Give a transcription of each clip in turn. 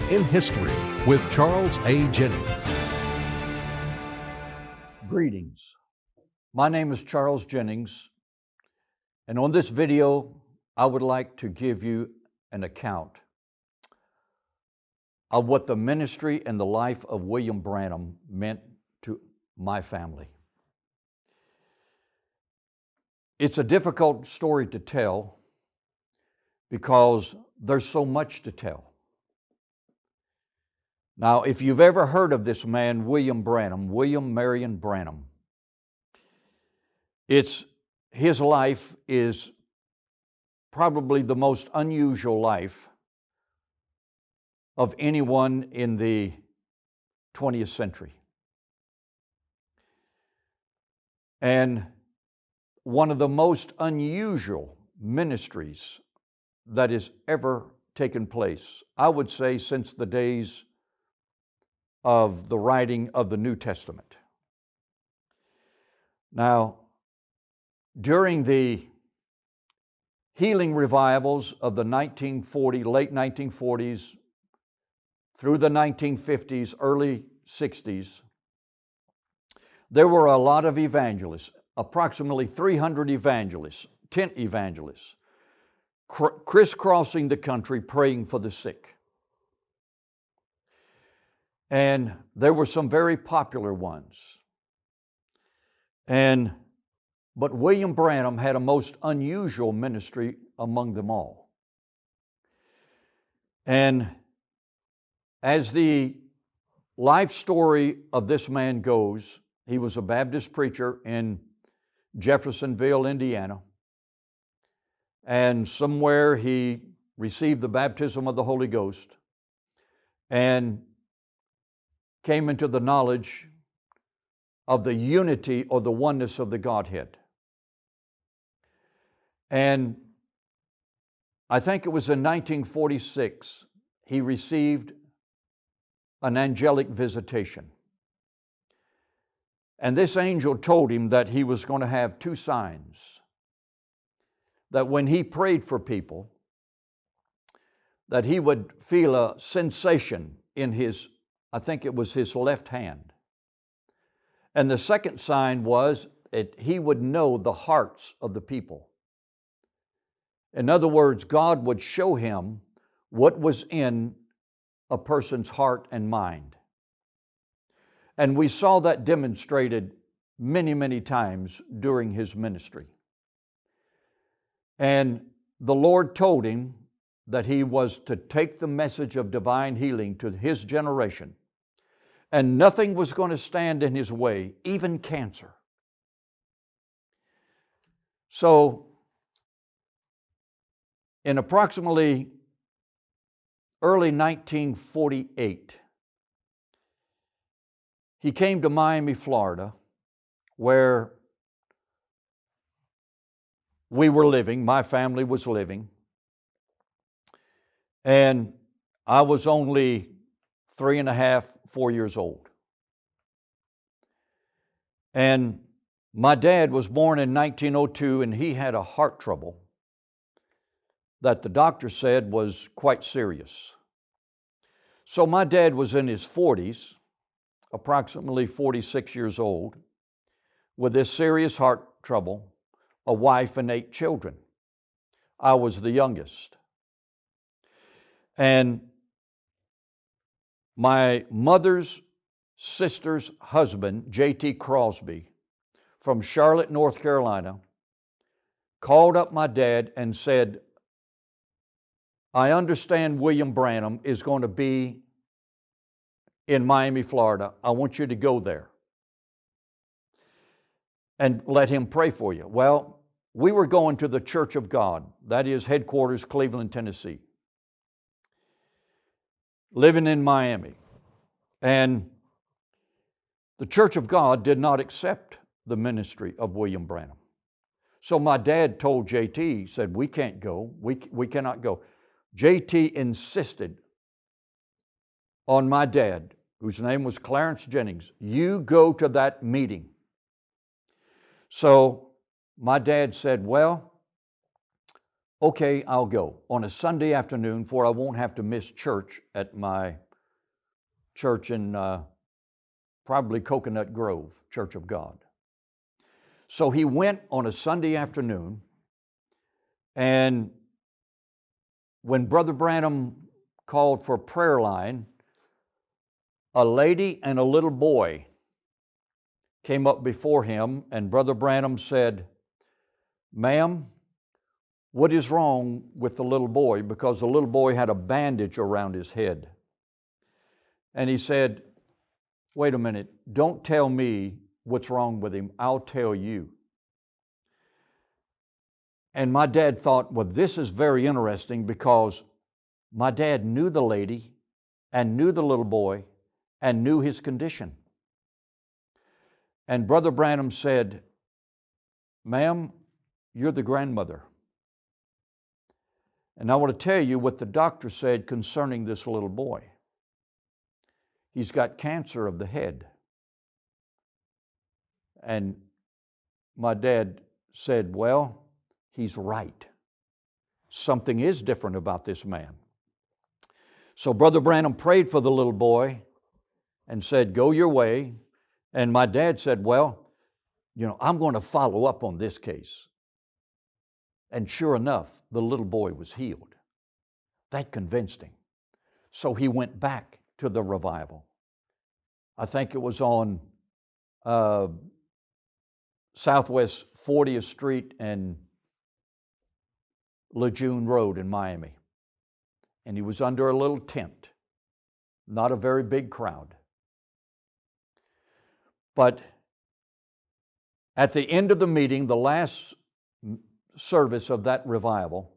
in History with Charles A. Jennings. Greetings. My name is Charles Jennings, and on this video, I would like to give you an account of what the ministry and the life of William Branham meant to my family. It's a difficult story to tell because there's so much to tell. Now, if you've ever heard of this man, William Marion Branham, his life is probably the most unusual life of anyone in the 20th century. And one of the most unusual ministries that has ever taken place, I would say, since the days of the writing of the New Testament. Now, during the healing revivals of the late 1940s through the 1950s, early 60s, there were a lot of evangelists, approximately 300 evangelists, tent evangelists, crisscrossing the country praying for the sick. And there were some very popular ones. But William Branham had a most unusual ministry among them all. And as the life story of this man goes, he was a Baptist preacher in Jeffersonville, Indiana. And somewhere he received the baptism of the Holy Ghost and came into the knowledge of the unity or the oneness of the Godhead. And I think it was in 1946 he received an angelic visitation. And this angel told him that he was going to have two signs. That when he prayed for people, that he would feel a sensation in his, I think it was his left hand. And the second sign was that he would know the hearts of the people. In other words, God would show him what was in a person's heart and mind. And we saw that demonstrated many, many times during his ministry. And the Lord told him that he was to take the message of divine healing to his generation, and nothing was going to stand in his way, even cancer. So, in approximately early 1948, he came to Miami, Florida, where we were living, my family was living, and I was only 3.5, 4 years old. And my dad was born in 1902, and he had a heart trouble that the doctor said was quite serious. So my dad was in his 40s, approximately 46 years old, with this serious heart trouble, a wife and 8 children. I was the youngest. And my mother's sister's husband, J.T. Crosby, from Charlotte, North Carolina, called up my dad and said, I understand William Branham is going to be in Miami, Florida. I want you to go there and let him pray for you. Well, we were going to the Church of God, that is headquarters, Cleveland, Tennessee, living in Miami. And the Church of God did not accept the ministry of William Branham. So my dad told JT, he said, we can't go, we cannot go. JT insisted on my dad, whose name was Clarence Jennings, you go to that meeting. So my dad said, well, okay, I'll go on a Sunday afternoon, for I won't have to miss church at my church in probably Coconut Grove, Church of God. So he went on a Sunday afternoon, and when Brother Branham called for prayer line, a lady and a little boy came up before him, and Brother Branham said, "Ma'am, what is wrong with the little boy?" Because the little boy had a bandage around his head. And he said, "Wait a minute, don't tell me what's wrong with him, I'll tell you." And my dad thought, well, this is very interesting, because my dad knew the lady and knew the little boy and knew his condition. And Brother Branham said, "Ma'am, you're the grandmother. And I want to tell you what the doctor said concerning this little boy. He's got cancer of the head." And my dad said, "Well, he's right. Something is different about this man." So Brother Branham prayed for the little boy and said, "Go your way." And my dad said, "Well, I'm going to follow up on this case." And sure enough, the little boy was healed. That convinced him. So he went back to the revival. I think it was on Southwest 40th Street and Lejeune Road in Miami. And he was under a little tent, not a very big crowd. But at the end of the meeting, the last service of that revival,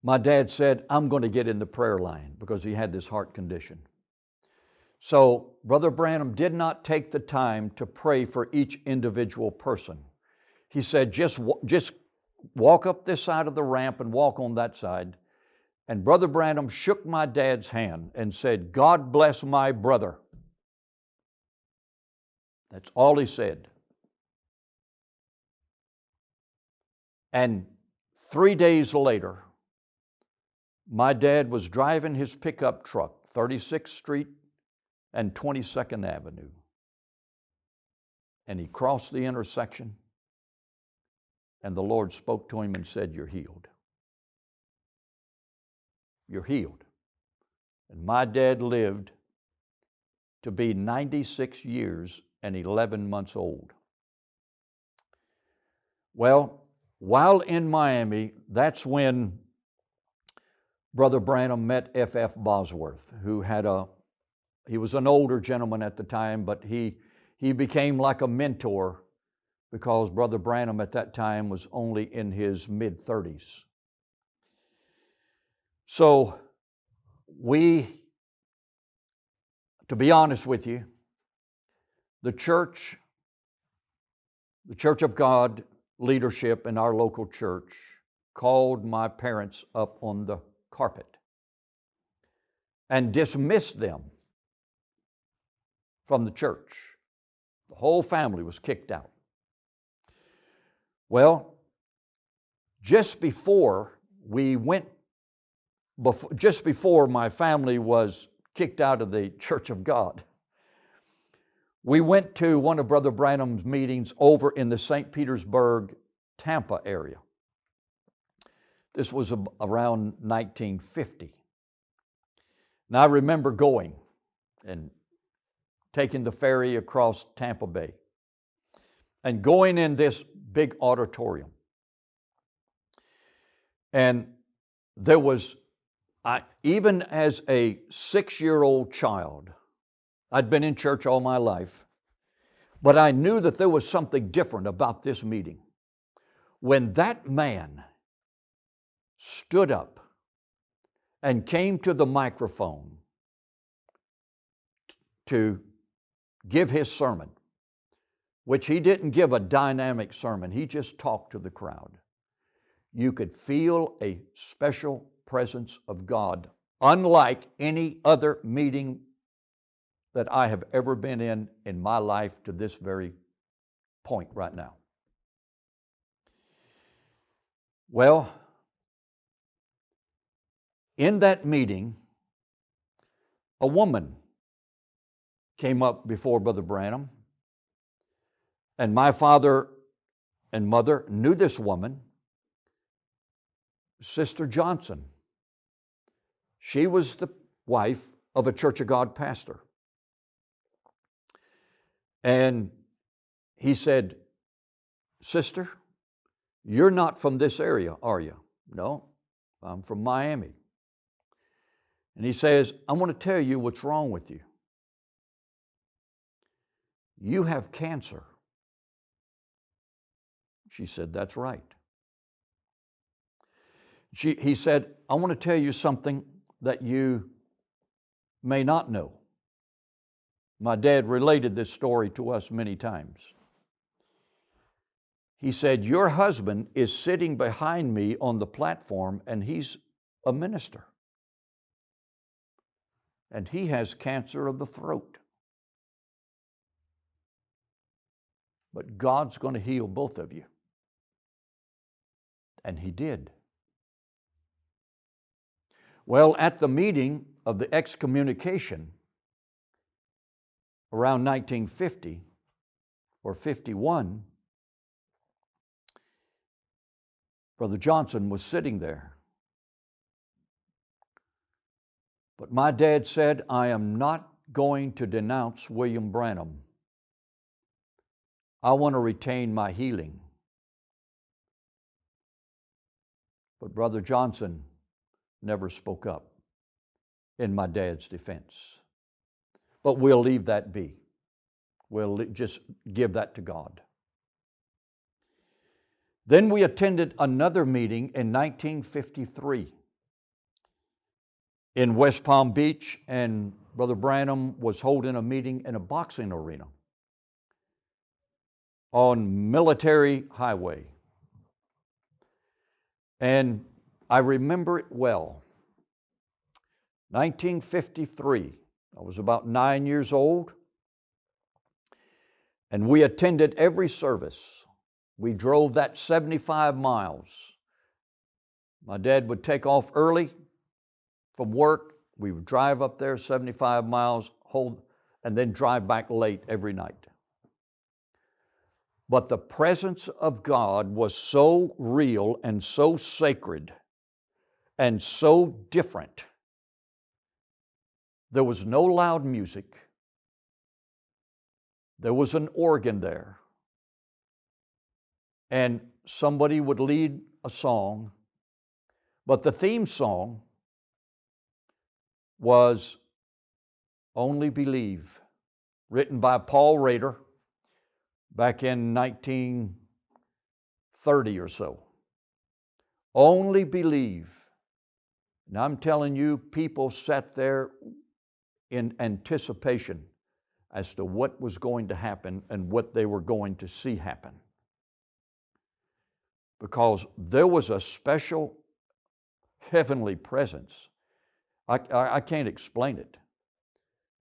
my dad said, "I'm going to get in the prayer line," because he had this heart condition. So Brother Branham did not take the time to pray for each individual person. He said, just walk up this side of the ramp and walk on that side. And Brother Branham shook my dad's hand and said, "God bless my brother." That's all he said. And 3 days later, my dad was driving his pickup truck, 36th Street and 22nd Avenue. And he crossed the intersection, and the Lord spoke to him and said, "You're healed. You're healed." And my dad lived to be 96 years and 11 months old. Well, while in Miami, that's when Brother Branham met F.F. Bosworth, he was an older gentleman at the time, but he became like a mentor, because Brother Branham at that time was only in his mid-30s. So to be honest with you, the Church of God leadership in our local church called my parents up on the carpet and dismissed them from the church. The whole family was kicked out. Well, just before my family was kicked out of the Church of God, we went to one of Brother Branham's meetings over in the St. Petersburg, Tampa area. This was around 1950. Now I remember going and taking the ferry across Tampa Bay and going in this big auditorium. And there was, even as a 6-year-old child, I'd been in church all my life, but I knew that there was something different about this meeting. When that man stood up and came to the microphone to give his sermon, which he didn't give a dynamic sermon, he just talked to the crowd, you could feel a special presence of God, unlike any other meeting that I have ever been in my life to this very point right now. Well, in that meeting, a woman came up before Brother Branham, and my father and mother knew this woman, Sister Johnson. She was the wife of a Church of God pastor. And he said, "Sister, you're not from this area, are you?" "No, I'm from Miami." And he says, "I want to tell you what's wrong with you. You have cancer." She said, "That's right." He said, "I want to tell you something that you may not know." My dad related this story to us many times. He said, "Your husband is sitting behind me on the platform, and he's a minister. And he has cancer of the throat. But God's going to heal both of you." And he did. Well, at the meeting of the excommunication around 1950 or 51, Brother Johnson was sitting there. But my dad said, "I am not going to denounce William Branham. I want to retain my healing." But Brother Johnson never spoke up in my dad's defense. But we'll leave that be. We'll just give that to God. Then we attended another meeting in 1953 in West Palm Beach, and Brother Branham was holding a meeting in a boxing arena on Military Highway. And I remember it well. 1953, I was about 9 years old, and we attended every service. We drove that 75 miles. My dad would take off early from work. We would drive up there 75 miles, and then drive back late every night. But the presence of God was so real and so sacred and so different. There was no loud music. There was an organ there. And somebody would lead a song, but the theme song was "Only Believe," written by Paul Rader back in 1930 or so. Only believe. And I'm telling you, people sat there in anticipation as to what was going to happen and what they were going to see happen. Because there was a special heavenly presence. I can't explain it.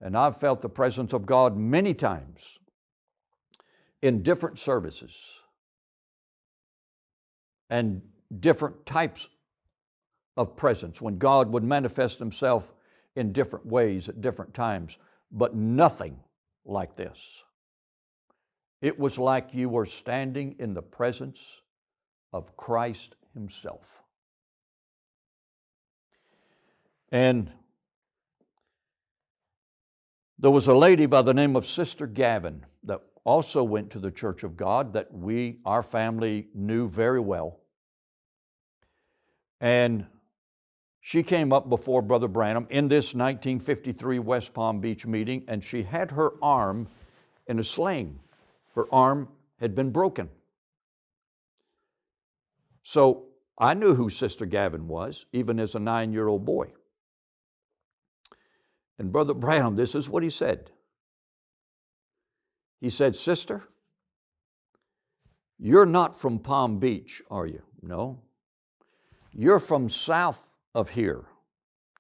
And I've felt the presence of God many times in different services and different types of presence when God would manifest Himself in different ways at different times, but nothing like this. It was like you were standing in the presence of Christ Himself. And there was a lady by the name of Sister Gavin that also went to the Church of God that our family knew very well. And she came up before Brother Branham in this 1953 West Palm Beach meeting, and she had her arm in a sling. Her arm had been broken. So I knew who Sister Gavin was, even as a 9-year-old boy. And Brother Branham, this is what he said. He said, "Sister, you're not from Palm Beach, are you?" "No." "You're from south of here,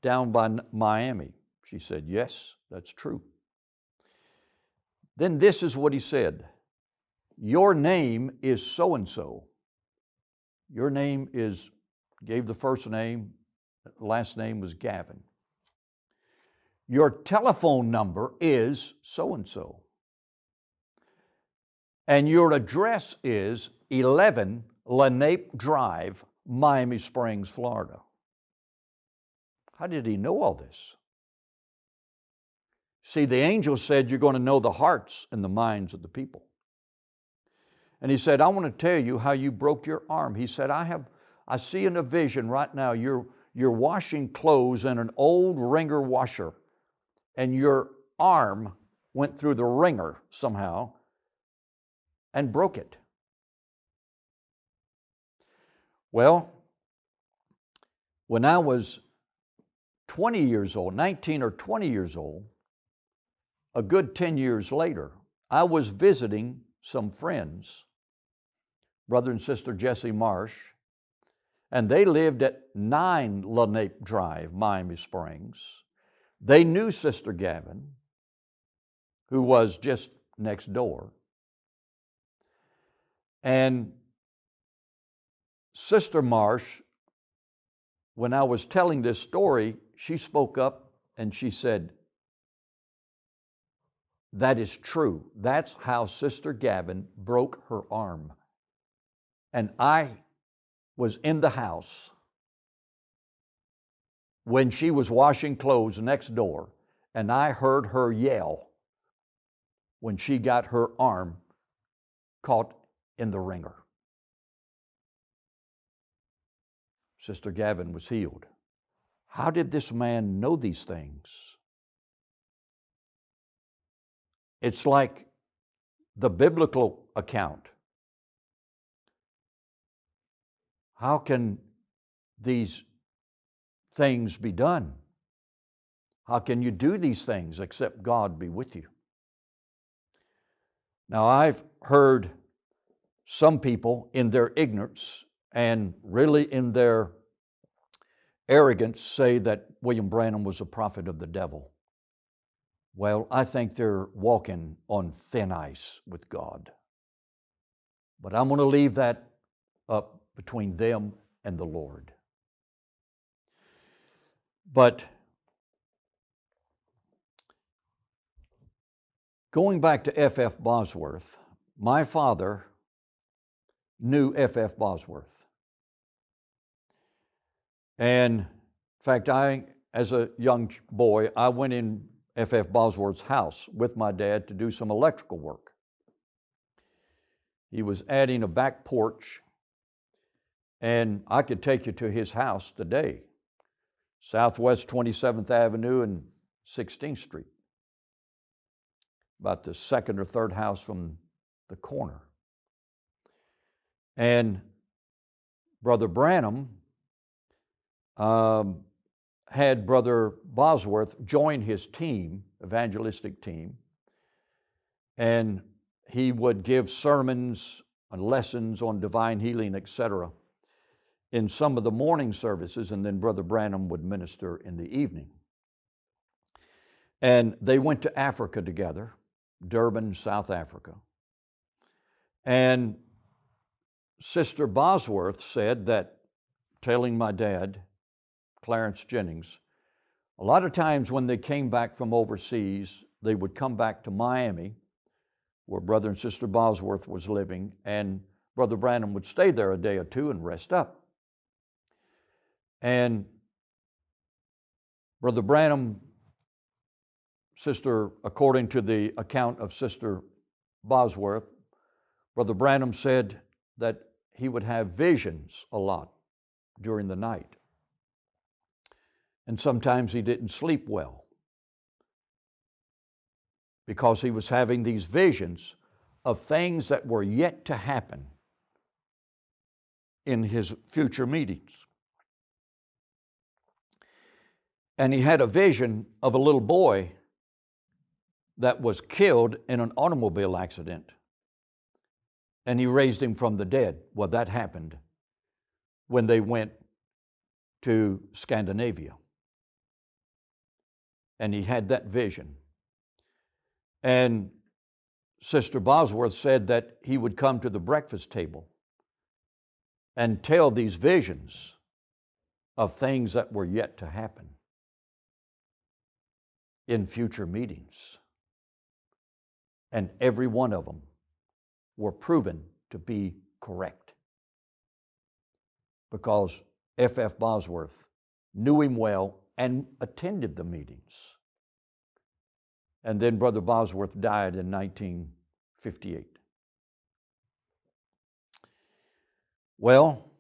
down by Miami." She said, "Yes, that's true." Then this is what he said. "Your name is so-and-so. your name is, gave the first name, last name was Gavin. Your telephone number is so-and-so. And your address is 11 Lenape Drive, Miami Springs, Florida. How did he know all this? See, the angel said you're going to know the hearts and the minds of the people. And he said, I want to tell you how you broke your arm. He said, I see in a vision right now, you're washing clothes in an old wringer washer, and your arm went through the wringer somehow and broke it. Well, when I was 20 years old, 19 or 20 years old, a good 10 years later, I was visiting some friends, brother and sister Jesse Marsh, and they lived at 9 Lenape Drive, Miami Springs. They knew Sister Gavin, who was just next door. And Sister Marsh, when I was telling this story, she spoke up and she said, that is true. That's how Sister Gavin broke her arm. And I was in the house when she was washing clothes next door, and I heard her yell when she got her arm caught in the wringer. Sister Gavin was healed. How did this man know these things? It's like the biblical account. How can these things be done? How can you do these things except God be with you? Now, I've heard some people in their ignorance and really in their arrogance say that William Branham was a prophet of the devil. Well, I think they're walking on thin ice with God. But I'm going to leave that up between them and the Lord. But going back to F.F. Bosworth, my father knew F.F. Bosworth. And in fact, as a young boy, I went in F.F. Bosworth's house with my dad to do some electrical work. He was adding a back porch, and I could take you to his house today, Southwest 27th Avenue and 16th Street, about the second or third house from the corner. And Brother Branham had Brother Bosworth join his team, evangelistic team, and he would give sermons and lessons on divine healing, etc., in some of the morning services, and then Brother Branham would minister in the evening. And they went to Africa together, Durban, South Africa. And Sister Bosworth said that, telling my dad, Clarence Jennings, a lot of times when they came back from overseas, they would come back to Miami, where Brother and Sister Bosworth was living, and Brother Branham would stay there a day or two and rest up. And Brother Branham, according to the account of Sister Bosworth, Brother Branham said that he would have visions a lot during the night. And sometimes he didn't sleep well because he was having these visions of things that were yet to happen in his future meetings. And he had a vision of a little boy that was killed in an automobile accident, and he raised him from the dead. Well, that happened when they went to Scandinavia. And he had that vision. And Sister Bosworth said that he would come to the breakfast table and tell these visions of things that were yet to happen in future meetings. And every one of them were proven to be correct, because F. Bosworth knew him well and attended the meetings. And then Brother Bosworth died in 1958. Well,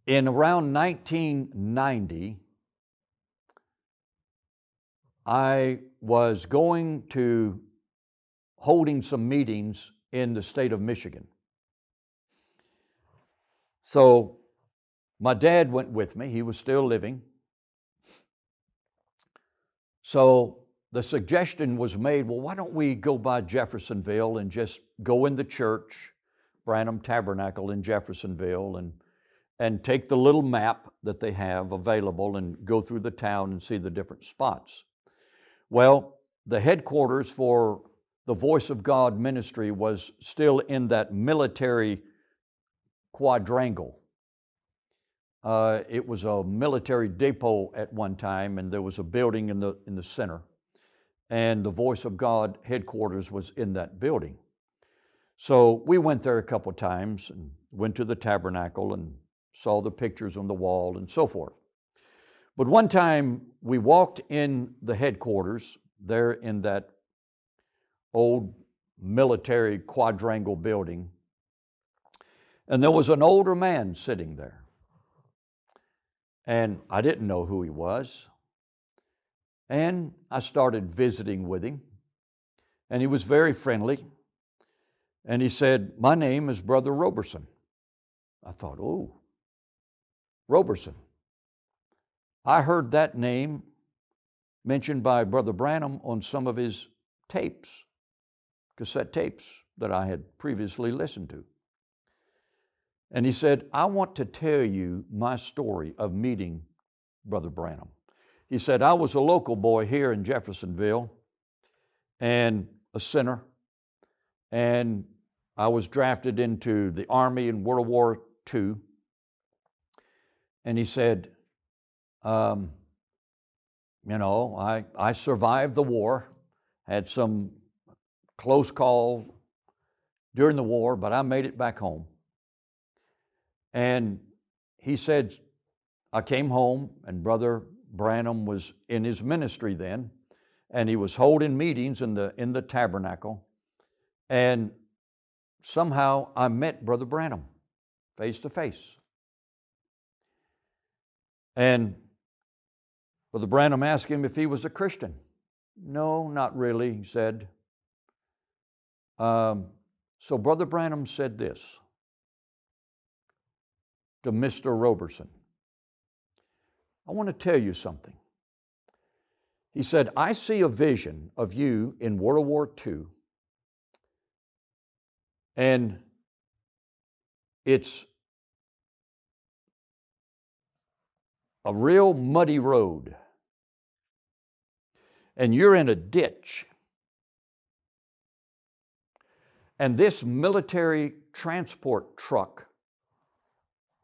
in around 1990, I was holding some meetings in the state of Michigan. So my dad went with me. He was still living. So the suggestion was made, well, why don't we go by Jeffersonville and just go in the church, Branham Tabernacle in Jeffersonville, and take the little map that they have available and go through the town and see the different spots. Well, the headquarters for the Voice of God ministry was still in that military quadrangle. It was a military depot at one time, and there was a building in the center. And the Voice of God headquarters was in that building. So we went there a couple times and went to the tabernacle and saw the pictures on the wall and so forth. But one time we walked in the headquarters there in that old military quadrangle building, and there was an older man sitting there. And I didn't know who he was. And I started visiting with him, and he was very friendly. And he said, "My name is Brother Roberson." I thought, oh, Roberson. I heard that name mentioned by Brother Branham on some of his tapes, cassette tapes that I had previously listened to. And he said, "I want to tell you my story of meeting Brother Branham." He said, "I was a local boy here in Jeffersonville and a sinner, and I was drafted into the Army in World War II." And he said, I survived the war, had some close calls during the war, but I made it back home. And he said, I came home, and Brother Branham was in his ministry then, and he was holding meetings in the tabernacle. And somehow I met Brother Branham face to face. And Brother Branham asked him if he was a Christian. "No, not really," he said. So Brother Branham said this to Mr. Roberson: "I want to tell you something." He said, "I see a vision of you in World War II, and it's a real muddy road, and you're in a ditch, and this military transport truck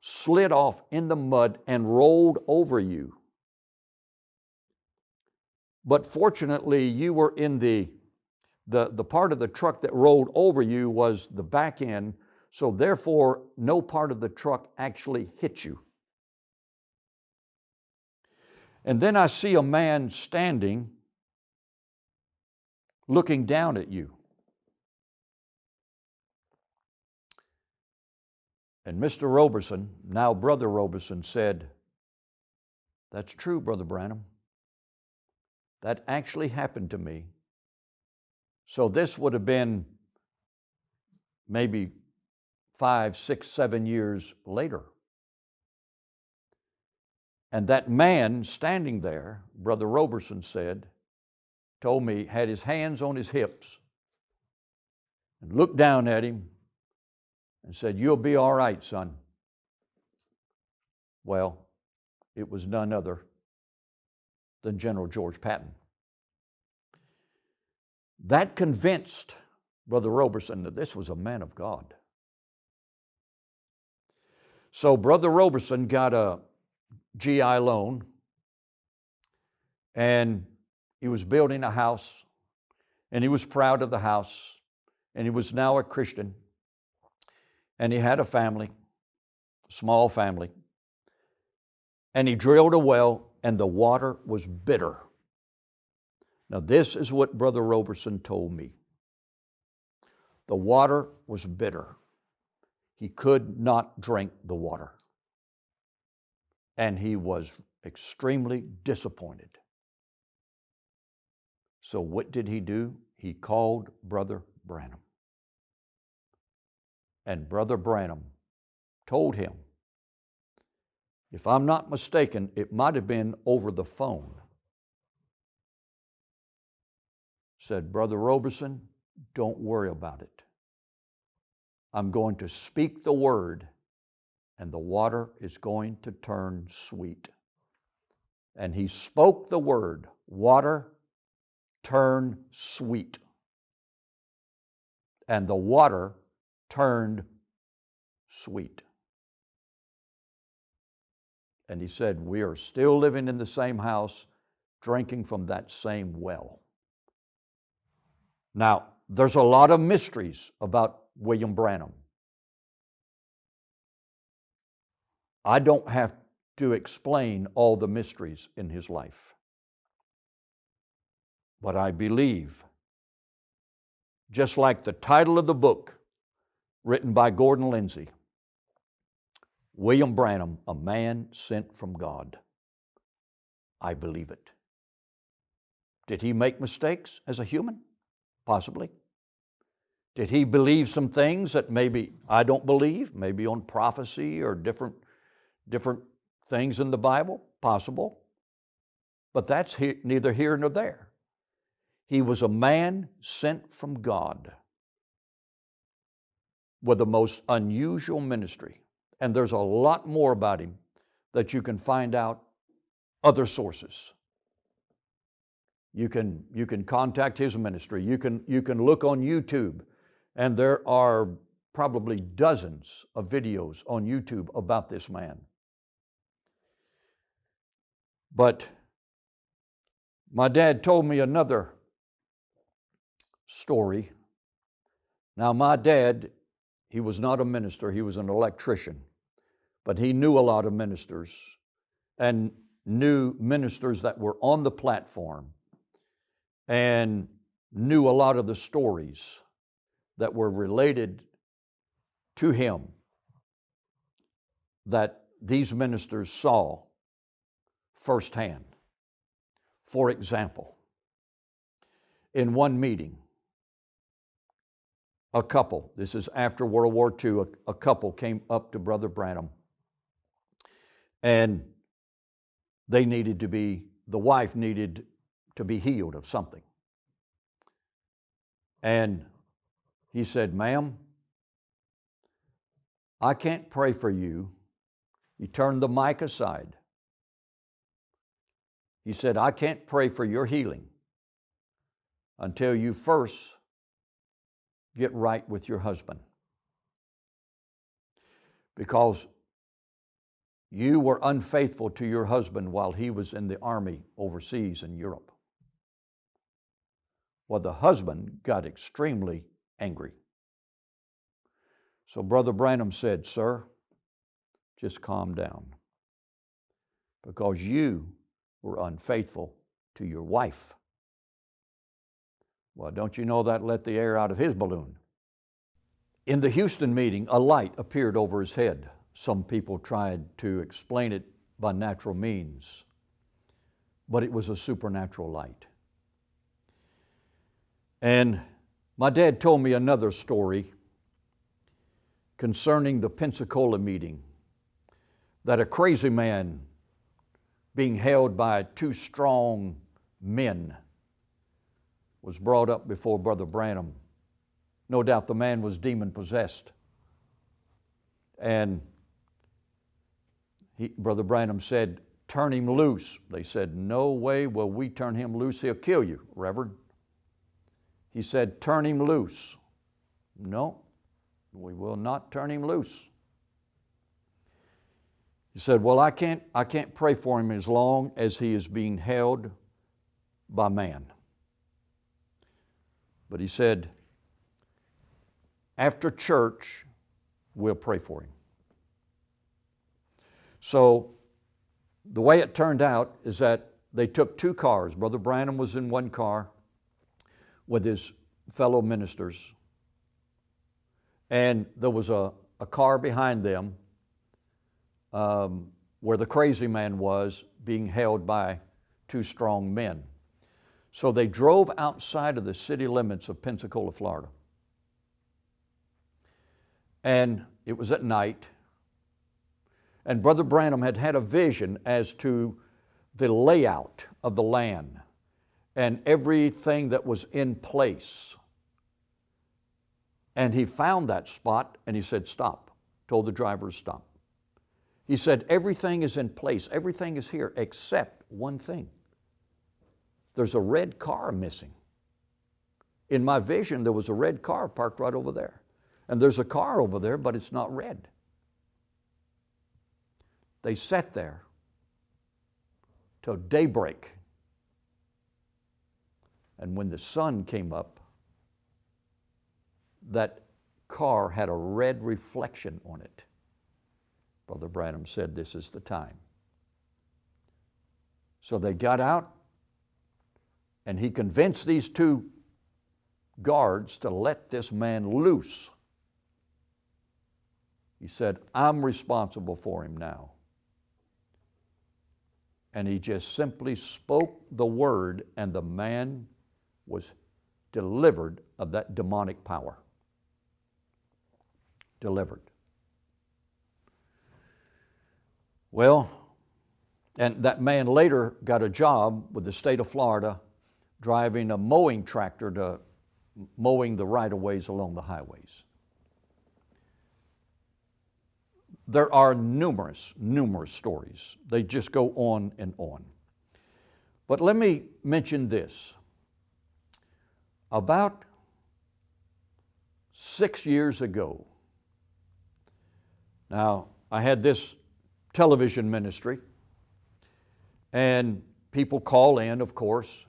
slid off in the mud and rolled over you. But fortunately, you were in the part of the truck that rolled over you was the back end, so therefore no part of the truck actually hit you. And then I see a man standing looking down at you. And Mr. Roberson, now Brother Roberson, said, "That's true, Brother Branham. That actually happened to me." So this would have been maybe 5, 6, 7 years later. And that man standing there, Brother Roberson said, told me, had his hands on his hips and looked down at him and said, "You'll be all right, son." Well, it was none other than General George Patton. That convinced Brother Roberson that this was a man of God. So Brother Roberson got a GI loan, and he was building a house, and he was proud of the house, and he was now a Christian, and he had a family, small family, and he drilled a well, and the water was bitter. Now, this is what Brother Roberson told me. The water was bitter. He could not drink the water. And he was extremely disappointed. So what did he do? He called Brother Branham. And Brother Branham told him, if I'm not mistaken, it might have been over the phone, said, Brother Roberson, don't worry about it. I'm going to speak the word, and the water is going to turn sweet. And he spoke the word, water, turn sweet. And the water turned sweet. And he said, we are still living in the same house, drinking from that same well. Now, there's a lot of mysteries about William Branham. I don't have to explain all the mysteries in his life. But I believe, just like the title of the book written by Gordon Lindsay, William Branham, a man sent from God. I believe it. Did he make mistakes as a human? Possibly. Did he believe some things that maybe I don't believe, maybe on prophecy or different things in the Bible? Possible. But that's neither here nor there. He was a man sent from God with the most unusual ministry. And there's a lot more about him that you can find out other sources. You can contact his ministry. You can look on YouTube, and there are probably dozens of videos on YouTube about this man. But my dad told me another story. Now, my dad, he was not a minister, he was an electrician, but he knew a lot of ministers and knew ministers that were on the platform and knew a lot of the stories that were related to him that these ministers saw firsthand. For example, in one meeting, a couple, this is after World War II, a couple came up to Brother Branham, and the wife needed to be healed of something. And he said, ma'am, I can't pray for you. He turned the mic aside. He said, I can't pray for your healing until you first get right with your husband. Because you were unfaithful to your husband while he was in the army overseas in Europe. Well, the husband got extremely angry. So Brother Branham said, sir, just calm down. Because you were unfaithful to your wife. Well, don't you know that let the air out of his balloon? In the Houston meeting, a light appeared over his head. Some people tried to explain it by natural means, but it was a supernatural light. And my dad told me another story concerning the Pensacola meeting, that a crazy man being held by two strong men was brought up before Brother Branham. No doubt the man was demon-possessed. And Brother Branham said, turn him loose. They said, no way will we turn him loose. He'll kill you, Reverend. He said, turn him loose. No, we will not turn him loose. He said, well, I can't pray for him as long as he is being held by man. But he said, after church, we'll pray for him. So the way it turned out is that they took two cars. Brother Branham was in one car with his fellow ministers, and there was a car behind them where the crazy man was being held by two strong men. So they drove outside of the city limits of Pensacola, Florida. And it was at night. And Brother Branham had had a vision as to the layout of the land and everything that was in place. And he found that spot and he said, stop. Told the driver to stop. He said, everything is in place. Everything is here except one thing. There's a red car missing. In my vision, there was a red car parked right over there. And there's a car over there, but it's not red. They sat there till daybreak. And when the sun came up, that car had a red reflection on it. Brother Branham said, this is the time. So they got out, and he convinced these two guards to let this man loose. He said, I'm responsible for him now. And he just simply spoke the word, and the man was delivered of that demonic power. Delivered. Well, and that man later got a job with the state of Florida driving a mowing tractor to mowing the right-of-ways along the highways. There are numerous stories. They just go on and on. But let me mention this. About 6 years ago, now I had this television ministry, and people call in, of course,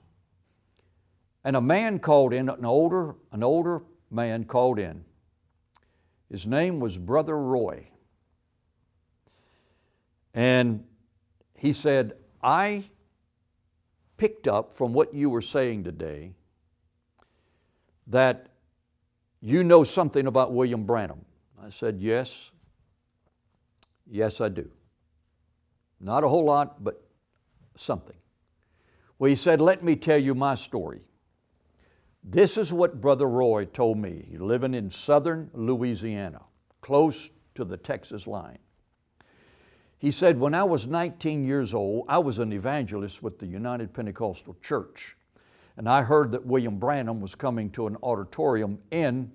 and a man called in, an older man called in. His name was Brother Roy. And he said, I picked up from what you were saying today that you know something about William Branham. I said, yes. Yes, I do. Not a whole lot, but something. Well, he said, let me tell you my story. This is what Brother Roy told me. He's living in southern Louisiana, close to the Texas line. He said, when I was 19 years old, I was an evangelist with the United Pentecostal Church. And I heard that William Branham was coming to an auditorium in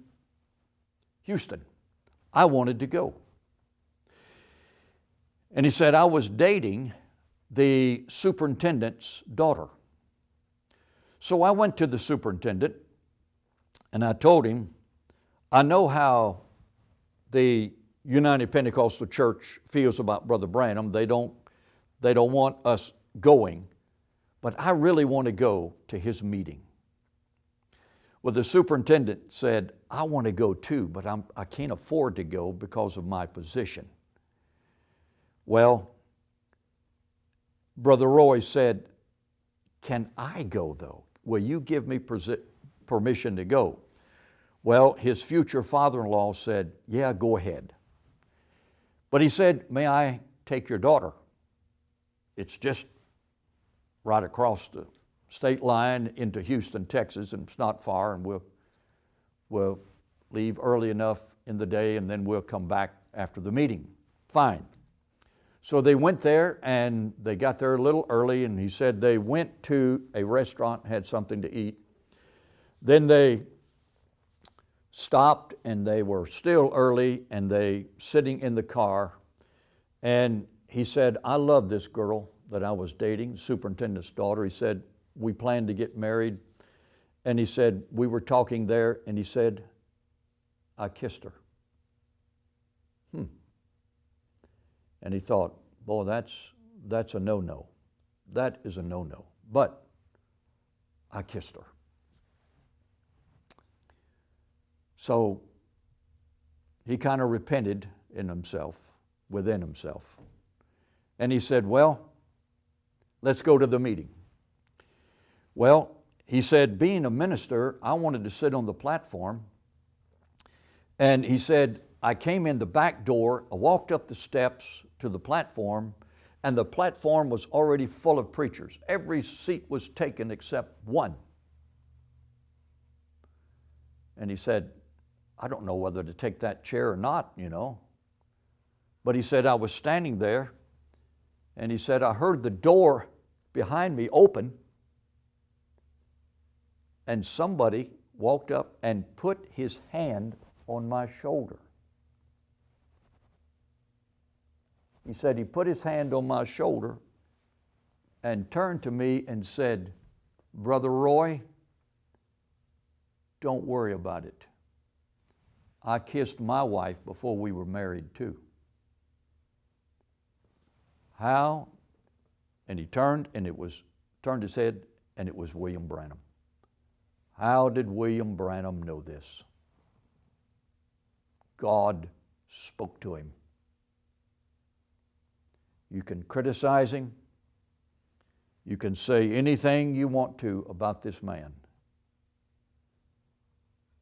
Houston. I wanted to go. And he said, I was dating the superintendent's daughter. So I went to the superintendent and I told him, I know how the United Pentecostal Church feels about Brother Branham. They don't want us going, but I really want to go to his meeting. Well, the superintendent said, I want to go too, but I can't afford to go because of my position. Well, Brother Roy said, can I go though? Will you give me permission to go? Well, his future father-in-law said, yeah, go ahead. But he said, may I take your daughter? It's just right across the state line into Houston, Texas, and it's not far, and we'll leave early enough in the day, and then we'll come back after the meeting. Fine. So they went there, and they got there a little early, and he said they went to a restaurant, had something to eat. Then they stopped, and they were still early, and they sitting in the car, and he said, I love this girl that I was dating, superintendent's daughter. He said, we planned to get married, and he said, we were talking there, and he said, I kissed her. And he thought, boy, that's a no-no. That is a no-no. But I kissed her. So he kind of repented within himself. And he said, well, let's go to the meeting. Well, he said, being a minister, I wanted to sit on the platform. And he said, I came in the back door, I walked up the steps to the platform, and the platform was already full of preachers. Every seat was taken except one. And he said, I don't know whether to take that chair or not, But he said, I was standing there, and he said, I heard the door behind me open, and somebody walked up and put his hand on my shoulder. He said he put his hand on my shoulder and turned to me and said, Brother Roy, don't worry about it. I kissed my wife before we were married too. How? And he turned his head, and it was William Branham. How did William Branham know this? God spoke to him. You can criticize him. You can say anything you want to about this man.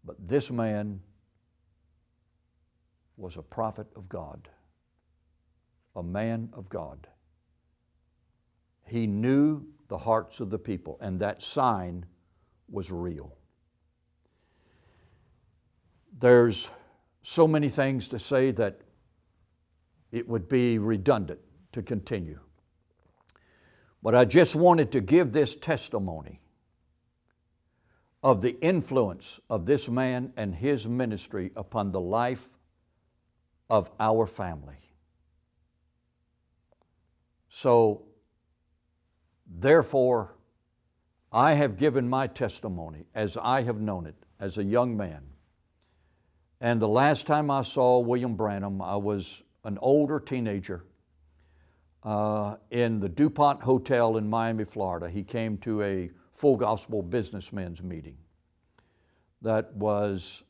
But this man was a prophet of God, a man of God. He knew the hearts of the people, and that sign was real. There's so many things to say that it would be redundant to continue. But I just wanted to give this testimony of the influence of this man and his ministry upon the life of our family. So, therefore, I have given my testimony as I have known it as a young man. And the last time I saw William Branham, I was an older teenager in the DuPont Hotel in Miami, Florida. He came to a Full Gospel Businessmen's meeting. That was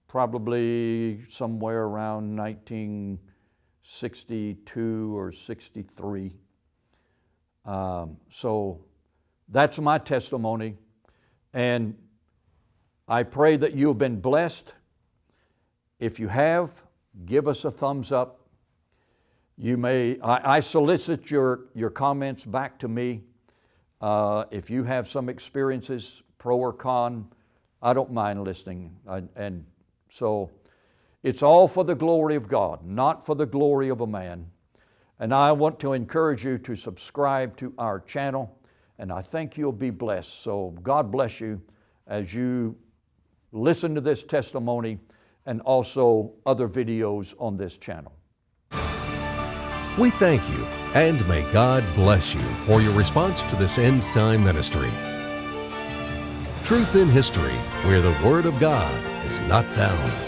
probably somewhere around 1962 or 63. So that's my testimony, and I pray that you have been blessed. If you have, give us a thumbs up. I solicit your comments back to me. If you have some experiences, pro or con, I don't mind listening. And so it's all for the glory of God, not for the glory of a man. And I want to encourage you to subscribe to our channel, and I think you'll be blessed. So God bless you as you listen to this testimony and also other videos on this channel. We thank you, and may God bless you for your response to this end-time ministry. Truth in history, where the Word of God is not bound.